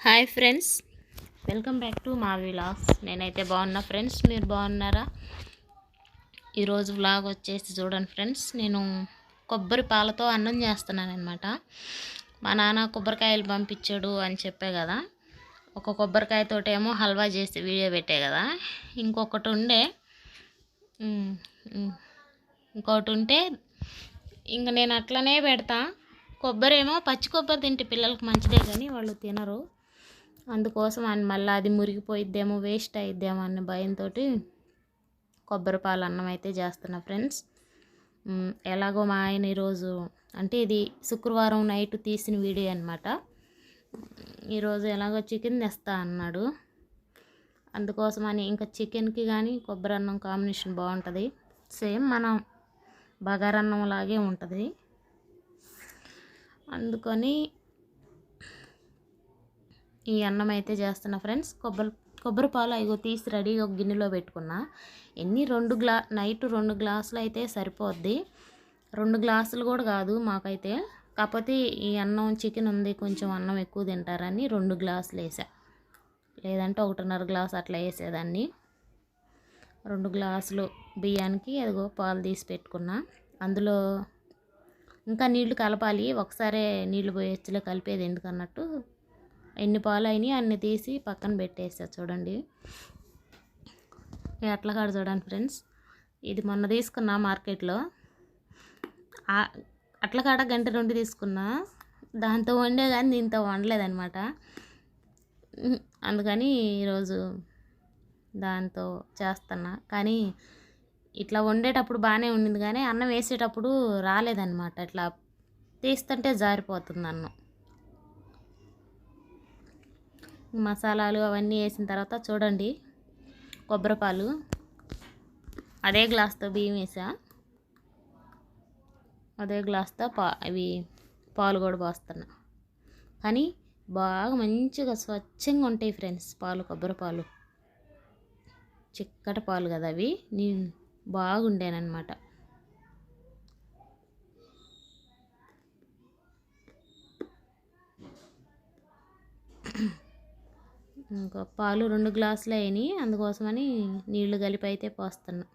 Hi friends, welcome back to మా vlogs. నేనైతే బాగున్నా ఫ్రెండ్స్, మీరు బాగున్నారా? ఈరోజు వ్లాగ్ వచ్చేసి చూడండి ఫ్రెండ్స్, నేను కొబ్బరి పాలతో అన్నం చేస్తున్నాను అనమాట. మా నాన్న కొబ్బరికాయలు పంపించాడు అని చెప్పే కదా, ఒక కొబ్బరికాయతోటేమో హల్వా చేసి వీడియో పెట్టే కదా, ఇంకొకటి ఉండే ఇంకొకటి ఉంటే ఇంక నేను అట్లనే పెడతా. కొబ్బరి ఏమో పచ్చి కొబ్బరి తింటే పిల్లలకు మంచిదే కానీ వాళ్ళు తినరు. అందుకోసం అని మళ్ళీ అది మురిగిపోయిద్దేమో, వేస్ట్ అయిద్దేమో అన్న భయంతో కొబ్బరి పాలు అన్నం అయితే చేస్తున్నా ఫ్రెండ్స్. ఎలాగో మా ఆయన ఈరోజు, అంటే ఇది శుక్రవారం నైట్ తీసిన వీడియో అనమాట. ఈరోజు ఎలాగో చికెన్ తెస్తా అన్నాడు. అందుకోసమని ఇంకా చికెన్కి కానీ కొబ్బరి అన్నం కాంబినేషన్ బాగుంటుంది. సేమ్ మనం బగారన్నం లాగే ఉంటుంది. అందుకని ఈ అన్నం అయితే చేస్తున్నా ఫ్రెండ్స్. కొబ్బరి పాలు అయ్యో తీసి రెడీగా ఒక గిన్నెలో పెట్టుకున్నా. నైట్ 2 గ్లాసులు అయితే సరిపోద్ది. 2 గ్లాసులు కూడా కాదు మాకైతే, కాకపోతే ఈ అన్నం చికెన్ ఉంది, కొంచెం అన్నం ఎక్కువ తింటారని 2 గ్లాసులు వేసా. లేదంటే 1.5 గ్లాసు అట్లా వేసేదాన్ని. 2 గ్లాసులు బియ్యానికి అదిగో పాలు తీసి పెట్టుకున్నా. అందులో ఇంకా నీళ్లు కలపాలి, ఒకసారి నీళ్లు పోయొచ్చులే, కలిపేది ఎందుకన్నట్టు ఎన్ని పాలు అయినాయి అన్ని తీసి పక్కన పెట్టేసా. చూడండి అట్లా కాడ చూడండి ఫ్రెండ్స్, ఇది మొన్న తీసుకున్నా మార్కెట్లో. అట్ల కాడ 1 గంట 2 తీసుకున్నా, దాంతో వండే కానీ దీంతో వండలేదనమాట. అందుకని ఈరోజు దాంతో చేస్తున్నా. కానీ ఇట్లా వండేటప్పుడు బాగానే ఉండింది, కానీ అన్నం వేసేటప్పుడు రాలేదన్నమాట. ఇట్లా తీస్తుంటే జారిపోతుంది అన్నం. మసాలాలు అవన్నీ వేసిన తర్వాత చూడండి, కొబ్బరిపాలు అదే గ్లాస్తో బియ్యం వేసా, అదే గ్లాస్తో పాలు కూడా పోస్తున్నా. కానీ బాగా మంచిగా స్వచ్ఛంగా ఉంటాయి ఫ్రెండ్స్ పాలు, కొబ్బరి పాలు చిక్కటి పాలు కదా అవి, నేను బాగుండేనమాట. ఇంకా పాలు 2 గ్లాసులు అయినాయి, అందుకోసమని నీళ్లు కలిపి అయితే పోస్తున్నా.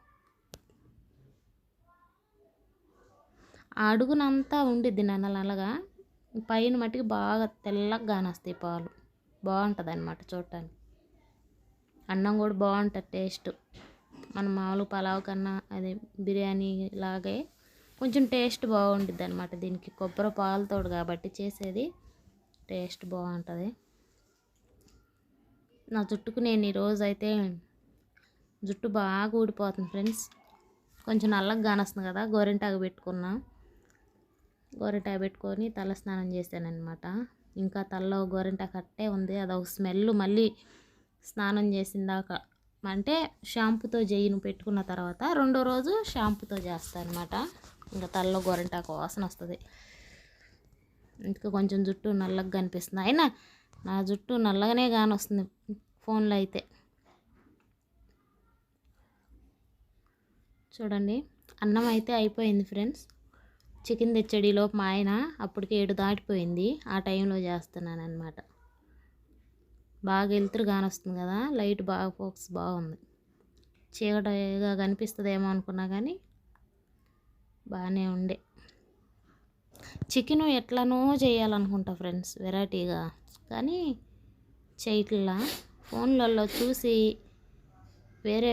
అడుగునంతా ఉండిద్ది నల్లగా, పైన మట్టికి బాగా తెల్లగా కానొస్తాయి పాలు. బాగుంటుంది అనమాట చూడటానికి. అన్నం కూడా బాగుంటుంది టేస్ట్. మన మామూలు పలావ్ కన్నా అదే బిర్యానీ లాగే కొంచెం టేస్ట్ బాగుంటుంది అనమాట. దీనికి కొబ్బరి పాలతోడు కాబట్టి చేసేది టేస్ట్ బాగుంటుంది. నా జుట్టుకు నేను ఈరోజు అయితే జుట్టు బాగా ఊడిపోతుంది ఫ్రెండ్స్. కొంచెం నల్లగా కానొస్తుంది కదా, గోరింటాకు పెట్టుకున్నా. గోరింటాకు పెట్టుకొని తల స్నానం చేశానమాట. ఇంకా తలలో గోరింటాకు అట్టే ఉంది, అదొక స్మెల్. మళ్ళీ స్నానం చేసిన దాకా అంటే షాంపూతో చేయను, పెట్టుకున్న తర్వాత 2వ రోజు షాంపూతో చేస్తాను అనమాట. ఇంకా తలలో గోరింటాకు వాసన వస్తుంది. ఇంకా కొంచెం జుట్టు నల్లగా కనిపిస్తుంది. అయినా నా జుట్టు నల్లగానే కానొస్తుంది ఫోన్లో అయితే. చూడండి అన్నం అయితే అయిపోయింది ఫ్రెండ్స్. చికెన్ తెచ్చడిలోపు మా ఆయన అప్పటికి 7 దాటిపోయింది. ఆ టైంలో చేస్తున్నాను అనమాట. బాగా వెలుతురు కానొస్తుంది కదా, లైట్ బాగా ఫోకస్ బాగుంది. చీకటిగా కనిపిస్తుందేమో అనుకున్నా కానీ బాగానే ఉండే. చికెను ఎట్లనో చేయాలనుకుంటా ఫ్రెండ్స్ వెరైటీగా, కానీ చేయట్లా. ఫోన్లలో చూసి వేరే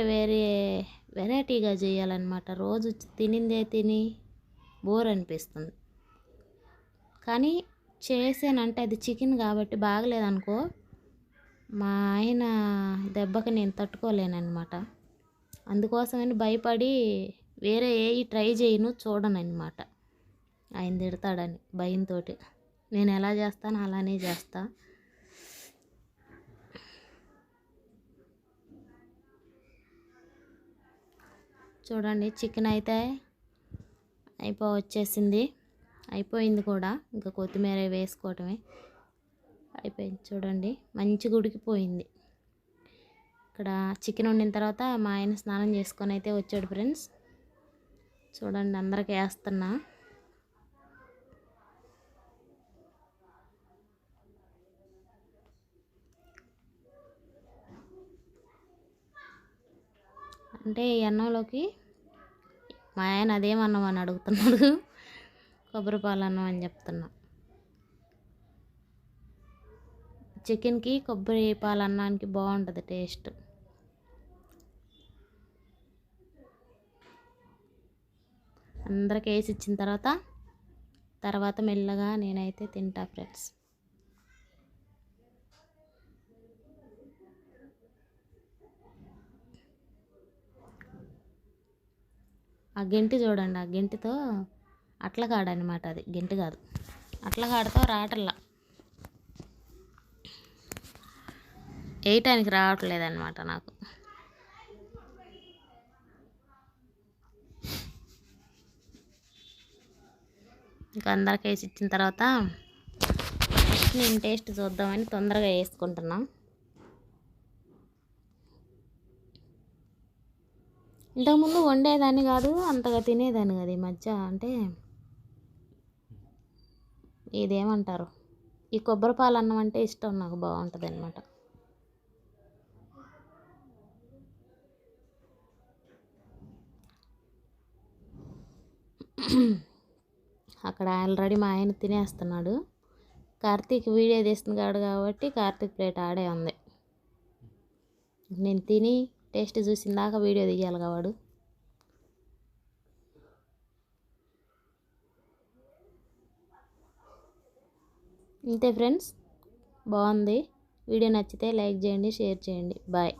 వెరైటీగా చేయాలన్నమాట. రోజు తినిందే తిని బోర్ అనిపిస్తుంది. కానీ చేసానంటే అది చికెన్ కాబట్టి బాగలేదనుకో, మా ఆయన దెబ్బకి నేను తట్టుకోలేనమాట. అందుకోసమని భయపడి వేరే ట్రై చేయను, చూడనమాట. ఆయన తిడతాడని భయంతో నేను ఎలా చేస్తానో అలానే చేస్తా. చూడండి చికెన్ అయితే అయిపోయింది కూడా. ఇంకా కొత్తిమీర వేసుకోవటమే అయిపోయింది. చూడండి మంచిగా ఉడికిపోయింది. ఇక్కడ చికెన్ వండిన తర్వాత మా ఆయన స్నానం చేసుకొని అయితే వచ్చాడు ఫ్రెండ్స్. చూడండి అందరికీ వేస్తున్నా. అంటే ఈ అన్నంలోకి మా ఆయన అదేమన్నం అని అడుగుతున్నాడు. కొబ్బరి పాలు అన్నం అని చెప్తున్నా. చికెన్కి కొబ్బరి పాలు అన్నానికి బాగుంటుంది టేస్ట్. అందరికి వేసి ఇచ్చిన తర్వాత మెల్లగా నేనైతే తింటా ఫ్రెండ్స్. ఆ గెంటి చూడండి, ఆ గెంటితో అట్ల కాడనమాట, అది గెంటి కాదు, అట్ల కాడతో రాటల్లా వేయటానికి రావట్లేదన్నమాట నాకు. ఇంకా అందరికి వేసి ఇచ్చిన తర్వాత నేను టేస్ట్ చూద్దామని తొందరగా వేసుకుంటున్నా. ఇంతకుముందు వండేదాన్ని కాదు, అంతగా తినేదాన్ని కాదు. ఈ మధ్య అంటే ఇదేమంటారు, ఈ కొబ్బరి పాలు అన్నం అంటే ఇష్టం నాకు, బాగుంటుంది అనమాట. అక్కడ ఆల్రెడీ మా ఆయన తినేస్తున్నాడు. కార్తీక్ వీడియో తీస్తున్నాడు కాబట్టి కార్తీక్ ప్లేట్ ఆడే ఉంది. నేను తిని టేస్ట్ చూసిన దాకా వీడియో తీయాలి వాడు. ఇంతే ఫ్రెండ్స్, బాగుంది. వీడియో నచ్చితే లైక్ చేయండి, షేర్ చేయండి. బాయ్.